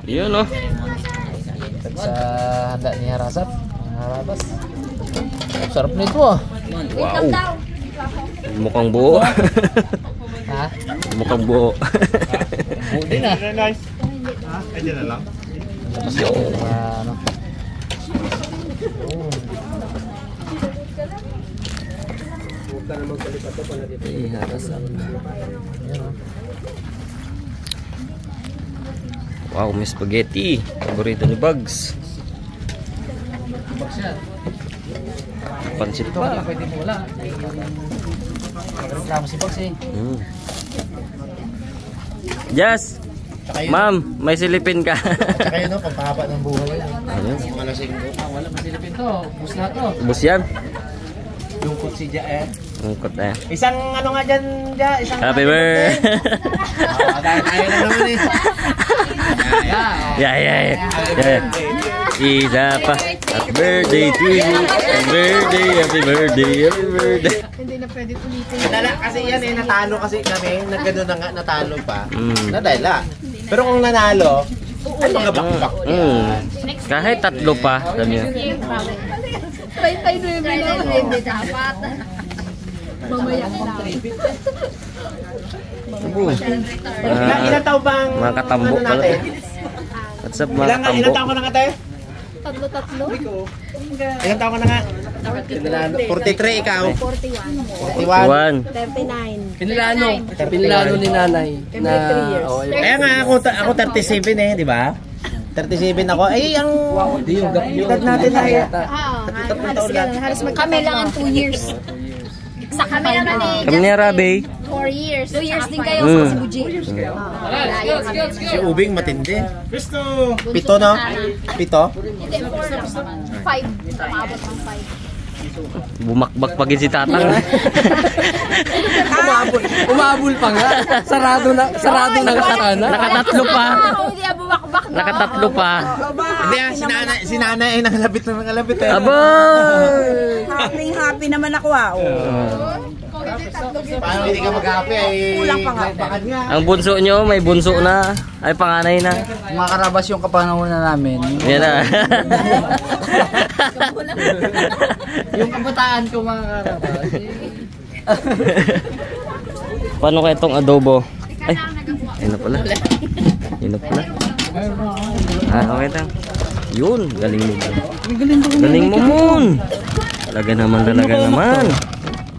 Yun oh. Sa handa ni Harasat. Harabas. Sarap nito ah. Wow. Mukhang buo. Ha? Mukhang buo. Buo din ah. Nice. Ha? Kaya na lang. Yo. Ano? Ay, Harasat. Wow, may spaghetti. Paborito ni Bugs. Pansit pa. Pwede mo wala. Reklamo si Box eh. Yes. Ma'am, may silipin ka. Tsaka yun, pampahaba ng buhay. Ayun. Mga lasing ko. Wala masilipin to. Bus na to. Bus yan. Lungkot si Ja eh. Lungkot na yan. Isang ano nga dyan, Ja? Isang Happy birthday. Dahil tayo na naman eh. Yeah. Isa pa. Happy birthday to you. Happy birthday, happy birthday, happy birthday. Hindi na pwede tulitin. Kasi yan eh, natalo kasi kami. Nagano na nga, natalo pa. Nadala. Pero kung nanalo, ay mga bakbak. Kahit tatlo pa. Sabi niya. Try-try na yung hindi dapat. Mamaya na. Ilan taon bang Mga katambo ano pala. natin? What's up mga Ilan katambo? taon ka na nga tayo? Tatlo. Ilan taon ka na nga? 43 ikaw? 41. 41. 39. Pinilano ni nanay. Na, 3 years. Kaya nga ako 37 eh, di ba? 37 ako. Ay, ang edad natin na Halos kami lang ang 2 years. Sa kami naman eh. Kami ni Rabe. 4 years. 2 years din kayo sa Cebuji. Si Ubing matindi. Pito no? Pito? Hindi, 4 lang. 5. Umabot ng 5. Bumakbak pagin si Tatang. Umabol pa nga. Sarado ng katana. Nakatatlo pa. Hindi na bumakbak na. Nakatatlo pa. Hindi si nanay ay nangalabit na nangalabit eh. Aba! Happy naman ako ah. Paano hindi ka mag-happy ay Kulang pa nga. bakad nga. Ang bunso nyo, may bunso na. Ay, panganay na. Mga karabas yung kapanahonan namin. Yan na. Yung kabataan ko mga karabas. Paano kaya itong adobo? Ay, yun na pala. Yun na pala. Okay lang. Yun, galing mo. Galing mo, Moon. Talaga naman.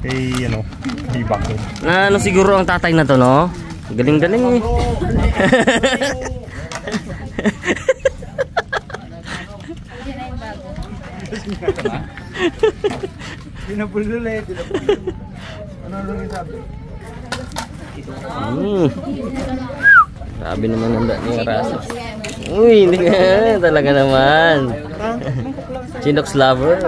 Eh, ano, hibak ko. Na ano siguro ang tatay na to, no? Galing eh. Pinapululay. Ano lang yung sabi? Sabi naman ang ni Rasa. Uy, hindi nga. Talaga naman. Chinox lover.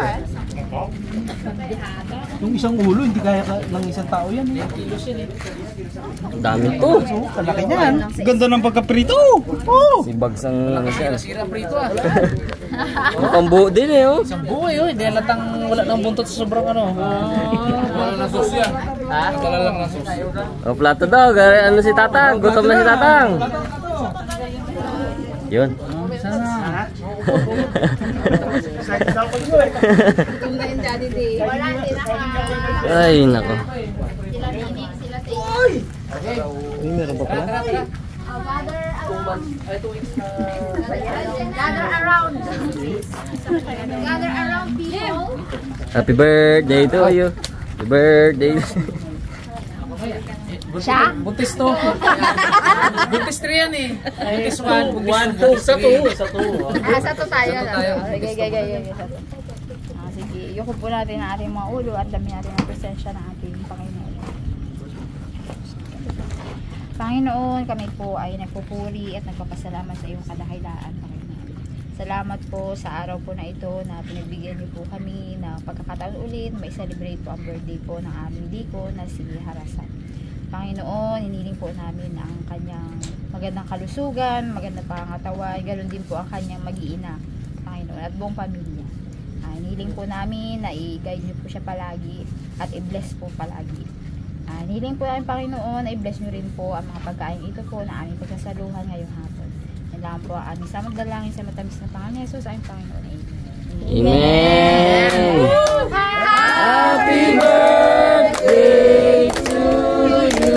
Yung isang ulo, hindi kaya ng isang tao yan. Ang dami to. Kalaki niyan. Ganda ng pagkaprito. Oh. Si Bugs ang ano siya. Sira prito ah. Mukhang buo din eh, oh. Isang buhay oh. Hindi halatang wala ng buntot sa sobrang ano. Wala ng sauce yan. Ha? Wala lang ng sauce. O, plato daw. Ano si Tatang? Gutom na si Tatang. Yun. Sana. Wala, hindi na ka. Ay, nako. Sila tinig, sila sa Uy, meron pa pala? Gather around. Gather around people. Happy birthday to you. Happy birthday. Siya? Buntis to. Buntis 3 yan eh. Buntis 1, buntis 2. Sa 2. Sa to tayo. Sige. Sige, yuko po natin ang ating mga ulo at dami natin ang presensya ng ating Panginoon. Panginoon, kami po ay nagpupuri at nagpapasalamat sa iyong kadakilaan, Panginoon. Salamat po sa araw po na ito na pinagbigyan niyo po kami na pagkakataon ulit may celebrate po ang birthday po ng aming diko na si Harasat. Panginoon, hiniling po namin ang kanyang magandang kalusugan, magandang pangangatawan, ganoon din po ang kanyang mag-iina, Panginoon, at buong pamilya. Hiniling po namin na i-guide niyo po siya palagi at i-bless po palagi. Hiniling po namin, Panginoon, na i-bless niyo rin po ang mga pagkain ito po na aming pagsasaluhan ngayong hapon. Kailangan po sa magdalangin sa matamis na Panginoon Jesus ay Panginoon. Amen! Happy birthday to you!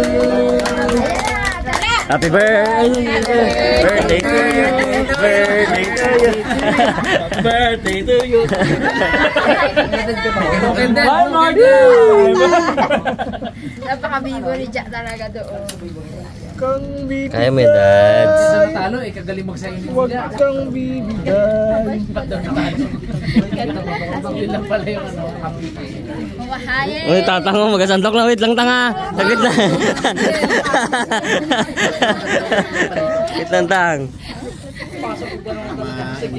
Happy birthday to you! Birthday to you! Birthday to you! One more time! Napaka-bibo ni Jack talaga doon. Kaya mo yun, Dads. Sa natalo, kagaling magsayin mo niya. Huwag kang bibigay. Ba't daw natalo? Yun lang pala yung happy. Mahayin! Uy, tatango, magasantok na. Wait lang, tanga. Saglit na. Wait lang, tang.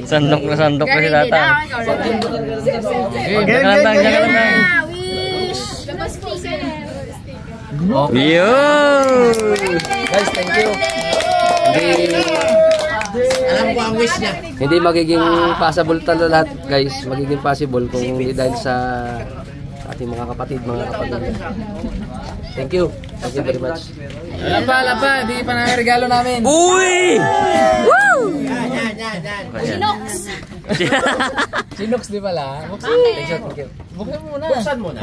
Sandok na si tatang. Diyan ka lang, tang. Diyan ka lang, tang. Wish! Tapos sticker. Yun! Guys, thank you. Alam ko ang wish niya. Hindi magiging possible talo lahat, guys. Magiging possible kung hindi dahil sa ating mga kapatid, mga kapatid. Thank you. Thank you very much. Alam pa, di pa na regalo namin. Uy! Woo! Yan. Sinox! Sinox di pala. Thank you. Buksan mo na.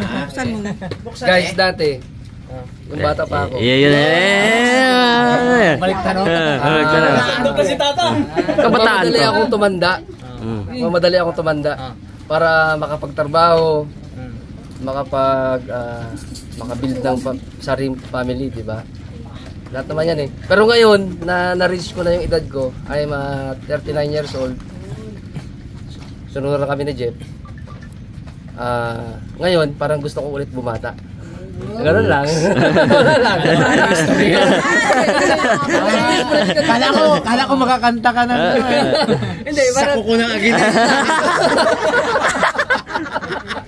Guys, dati, kung bata pa ako. Yun. Balik tanong. Balik tanong. Kabataan Mamadali ko. akong tumanda. Mamadali akong tumanda. Para makapagtrabaho, makabuild ng sariling family, di ba? Lahat naman yan eh. Pero ngayon, na-reach ko na yung edad ko. I'm 39 years old. Sunod na kami ni Jeff. Ngayon, parang gusto ko ulit bumata. Ganun lang. Kala ko makakanta ka na. Hindi, parang... Sako ko na agad.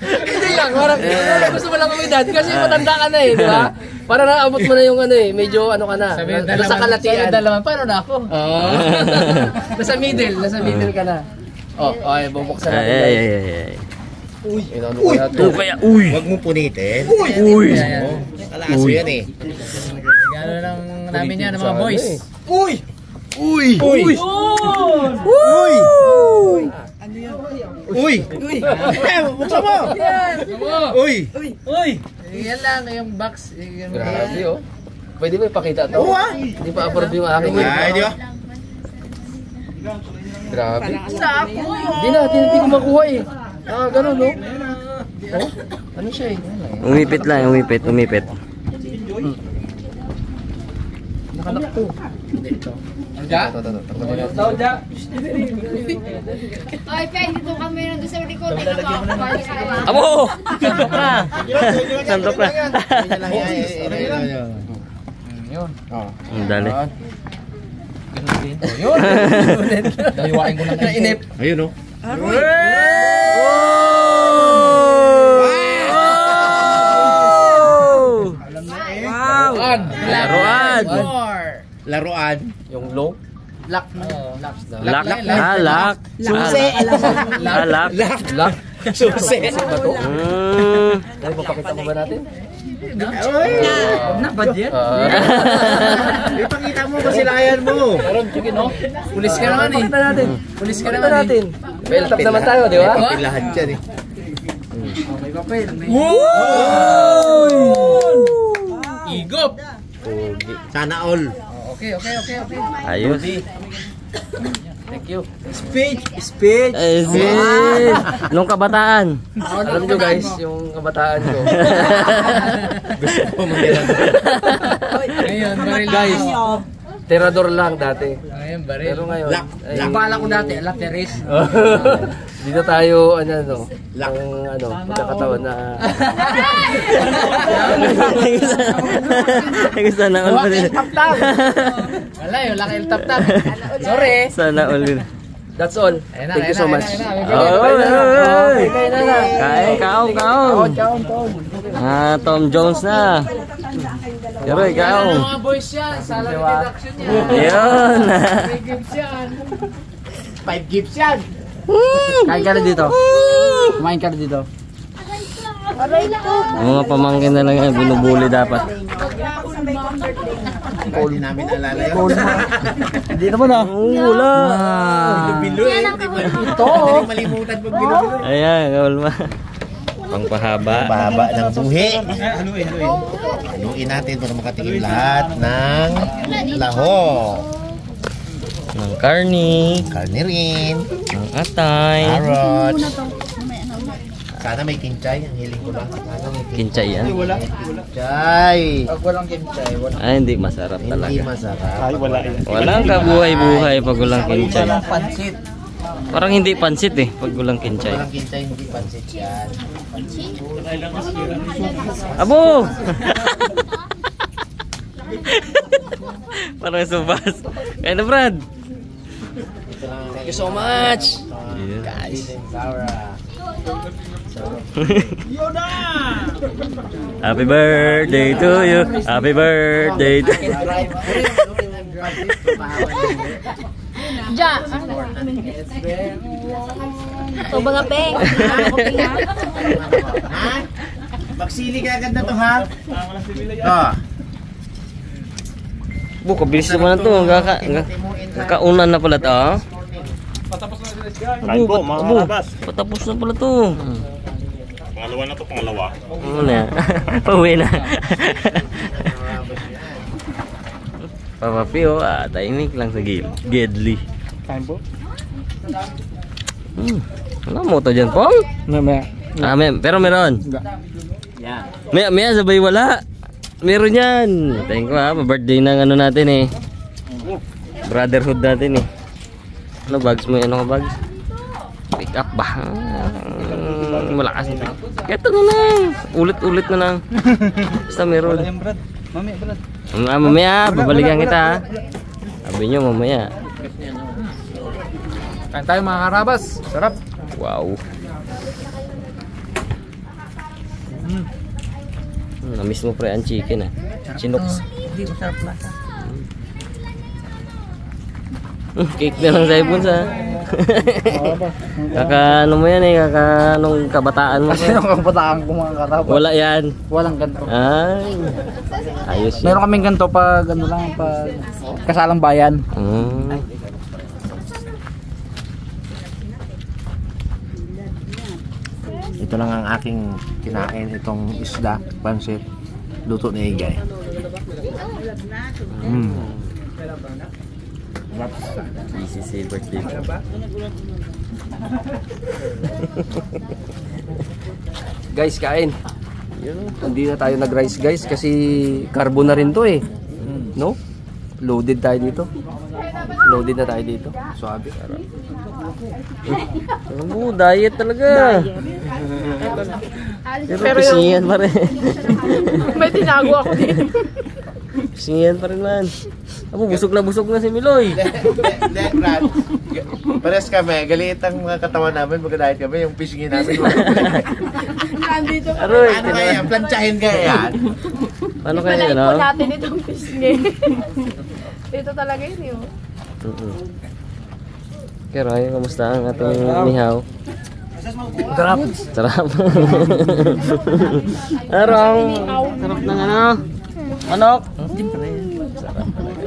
Hindi lang, parang gusto mo lang umidad kasi matanda ka na eh, di ba? Para naabot mo na yung ano eh, medyo ano ka na. Nasa kalatian. Paano na ako? Nasa middle ka na. Okay, bubuksan natin guys. Ay. Uy, ano Kaya, uy! Huwag mo punitin. Uy! Kalaso yan eh. Regalo lang namin yan ng mga boys. Uy! Uy! Buksan mo! Uy! Yan lang yung box. Grabe oh. Pwede ba ipakita to? Hindi pa approve yung aking. Ay, di ba? Grabe. Hindi ko makuha eh. Ganun no? Oh? Ano siya eh? Umipit. Nakalak to. Ito. Ay, Pen, dito kami nandun sa likod. Ay, kapakabalik ka naman. Amo! Sandok na. Yun. Ang dali. Yun. Daliwain ko na inip. Ayun oh. Laruan. Yung low. Lock. Lock. Susi. Lock. Susi. Dahil papakita mo ba natin? Na budget? Ipakita mo kasilayan mo. Sige no. Pulis ka naman eh. Pulis ka naman eh. Bell top naman tayo, di ba? Papel lahat dyan eh. May papel. Igop. Sana all. Okay. Ayos. Thank you. Speech. Nung kabataan. Alam nyo guys, yung kabataan ko. Gusto ko mag-ilan. Ngayon, baril guys. Terador lang dati. Ngayon, baril. Pero ngayon, Lock. bala ko dati, lateris. Dito tayo, yung pagkakataon na... Sana all pa din. Wala yun, laki yung tap-tap. Sorry. Sana all din. That's all. Thank you so much. Kain, kaong. Tom Jones na. Yaroy, kaong. Mga boys yan, salary deduction yan. Yun. 3 gifts yan. 5 gifts yan. Kain ka na dito. Kumain ka na dito. Mga pamangkin na lang yan, binubuli dapat. Hindi namin alala yun. Hindi naman ah. Wala. Bilo eh. Ito. Hindi malimutan pag bilo-bilo. Ayan, Kaulma. Pangpahaba. Pahaba ng buhi. Haluin natin para makatikim lahat ng lahok. Ng karni. Karne rin. Ng atay. Carrots. Sana may kinchay. Ang hiling ko lang. Sana may Kinchay yan. kinchay. Pag walang kinchay, wala. Ay, hindi masarap Hindi talaga. masarap. Ay, wala yan. Walang kabuhay-buhay pag walang kinchay. Walang pansit. Parang hindi pansit eh, pag walang kinchay. Walang kinchay, hindi pansit yan. Abo! Parang subas. Kaya na, Brad. Thank you so much. Guys. Saura. Happy birthday to you. Happy birthday to you. Ja. Ito ba nga, Peng? Ha? Magsili ka agad na to, ha? Oh. Bu, kabilis naman na to. Kakaunan na pala to. Kain po, mga karabas. Patapos na pala to. Pangalawa na to, pangalawa. Ano na? Pauwi na. Papa Pio, tahimik lang sa Gedli. Kain po. Ano mo to dyan, Pong? Mamaya. Pero meron. May sabay wala. Meron yan. Thank you ha. Pa-birthday ng ano natin eh. Brotherhood natin eh. Ano bags mo? Ano ka bags? Pick up ba? Malakas. Ito na lang. Ulit-ulit na lang. Basta meron. Brad. Mamaya, Brad. Mamaya, babalikan kita ha. Sabi nyo mamaya. Kain tayo mga karabas. Sarap. Wow. Namiss mo pre ang chicken ah. Chinoks. Hindi, masarap na. Cake na lang sa ibon sa. Kaka ano mo yan eh, kaka nung kabataan mo. Kasi yung kabataan ko mga karabas. Wala yan. Walang ganito. Ay. Ayos yun. Meron kaming ganito pag ano lang, pag kasalang bayan. Ito lang ang aking kinain, itong isda, pansit, luto ni Igay. Easy say birthday. Guys, kain. Hindi na tayo nag-rice guys kasi carbo na rin to eh. No? Loaded tayo dito. Loaded na tayo dito. Suabe. Ano, diet talaga. Pero pisingan pa rin. May tinago ako dito. Pisingan pa rin man. Ako, busog na si Miloy. Hindi, Brad. Pares kami, galit ang mga katawan namin, magka-diet kami, yung fishingin namin. Nandito ka. Aroy, Ano kaya, plantsahin kaya yan? Paano kaya Palain yun, po no? natin itong pisngi. Ito talaga yun yun. Pero ayun, kamusta ang ating nihaw? Sarap. Sarap. Arong. Sarap ng ano? Manok. Sarap talaga.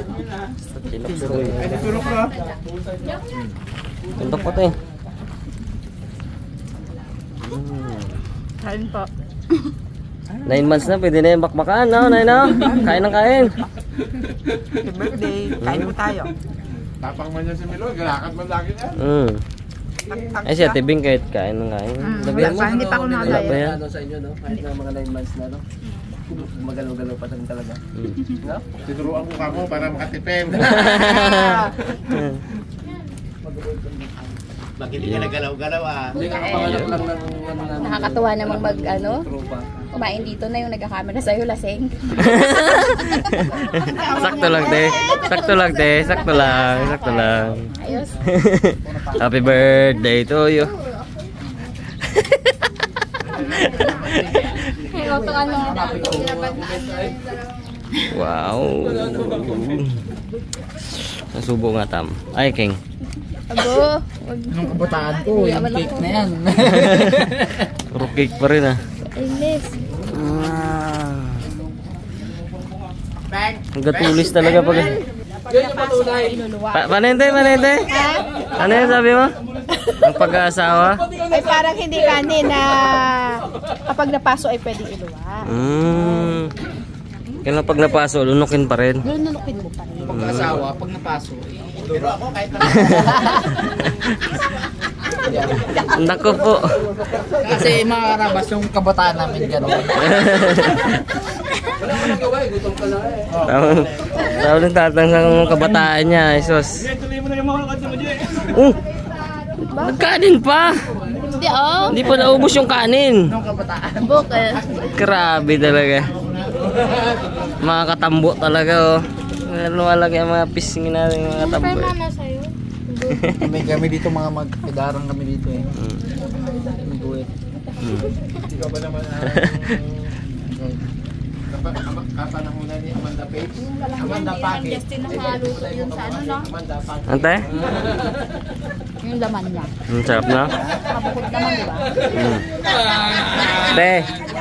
Tuntok po tayo. Kain po. 9 months na, pwede na yung bakbakan, no? Nay, no? Kain ng kain. Happy birthday. Kain po tayo. Tapang man yan si Milo, galakad man lagi niya. Ay siya, tibing kahit kain ng kain. Labihan mo. Hindi pa ako Wala nakakain. pa yan. Ano sa inyo, no? Kahit na mga 9 months na, no? Magalaw-galaw pa rin talaga. No? Tinuruan ko kamo para makatipim. Pag hindi ka nagalaw-galaw Hindi kakapangalap lang ng ano namin. Nakakatuwa namang mag ano, Tropa. kumain dito na yung nagkakamera sa'yo, laseng. Sakto lang, te. Sakto lang, te. Sakto lang. Sakto lang. Ayos. Happy birthday to you. Ikaw to ano. Wow. Nasubo nga tam. Ay, King. Abo. Wag. Anong kabataan ko, yung cake na yan. Puro cake pa rin ah. Ilis. Bang! Ang gatulis talaga pag... Yun yung patunay. Panente. Ano yung sabi mo? Ang pag-aasawa? Ay parang hindi kanin na kapag napaso ay pwedeng iluwa. Kaya pag napaso, lunukin pa rin. Lunukin mo pa rin. Pag-asawa, pag napaso. Pero ako kahit Nako po. Kasi mga karabas yung kabataan namin gano'n. Wala ka nang gawa eh, gutom ka lang eh. Tawag ng tatang sa kabataan niya, Isos. Nagkanin pa! Hindi Hindi pa naubos yung kanin. Bukal. Grabe talaga. Mga katambo talaga, oh. Lumalaki ang mga pisngin natin, mga katambo. sa'yo? Kami dito mga mag-idarang kami dito eh. Mag-uwit. ikaw ba naman kapanahunan ni Amanda Page? Amanda Page. Justin nakaluto yun sa ano no? Amanda Page. Ante? Yung laman niya. Ang sarap na. Kapukot naman, di ba? Te,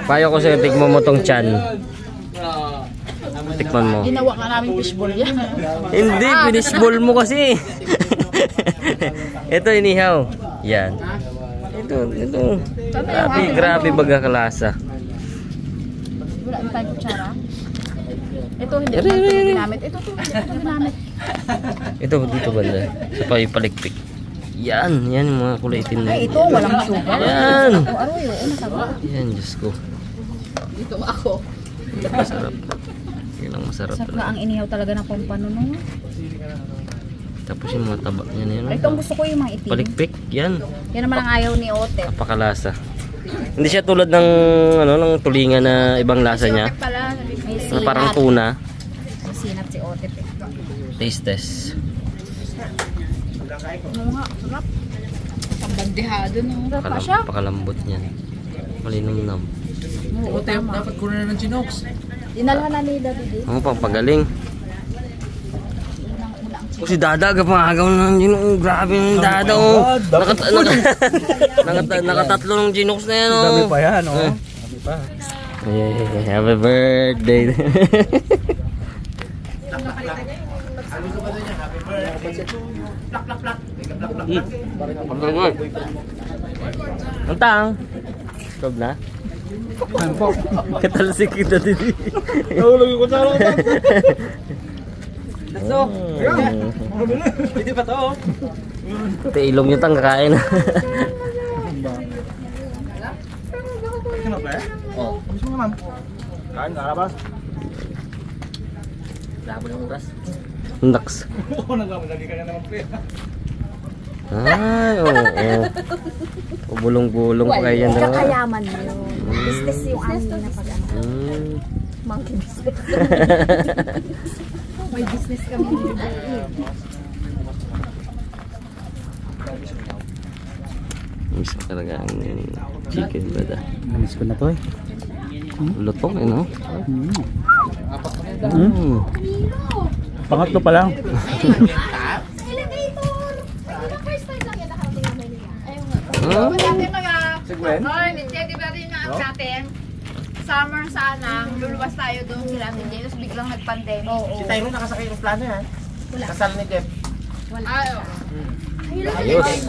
payo ko sa'yo, tikmo mo tong chan. Tikman mo. Ginawa ka namin fishball yan. Hindi, pinishball mo kasi. Ito inihaw. Yan. Ito. Grabe baga kalasa. Wala na tayong kutsara. Ito hindi ko ginamit. Ito ginamit. Ito dito banda. Sa palikpik. Yan yung mga kulay itim na. Ay, ito walang sugar. Yan. O aroy, masarap. Yan, Diyos ko. Dito ako. Masarap. Yan ang masarap Sarap na talaga. ang inihaw talaga ng pampano no. Tapos yung mga taba niya na yun. Ay, itong gusto ko yung mga itim. Palikpik, yan. Yan naman ang ayaw ni Ote. Napakalasa. Hindi siya tulad ng ng tulingan na ibang lasa niya. May Na sinat. parang tuna. May sinat si Ote. Taste test. Ano nga, sarap. Ang bandihado no. Sarap pa siya. Pakalambot niyan. Malinamnam. Oo, tama. Dapat kunin na ng chinoks. Dinalhan na ni Daddy. Ang pagaling. O si Dada, agapangagaw na yung grabe yung Dada. Oh. Nakatatlo ng Ginox na yan. Oh. Dami pa yan, oh. Dami pa. Hey, happy birthday. Ang tang. Stop na. Katalsik kita dito. Nahulog yung kutsara ko. So, hindi pa to. Ito ilong nyo tang kakain. Ano ba? Oh, gusto mo ma'am? Kain ka ba? Labo ng oras. Naks. Oo, nagmamadali ka na naman pre. Ay, oo. Bulong-bulong pa kayo yan. Kakayaman mo yun. Business yung amin na pag-ano. Monkey business. May business kami dito. Miss ko talaga ang chicken brada. Namiss ko na to eh. Lutong eh no? Pangatlo pa lang. Summer sana, luluwas tayo doon sila ni James, biglang nag-pandemic. Si Tyron nakasakay ng plano yan. Kasal ni Jeff. Wala. Ayos.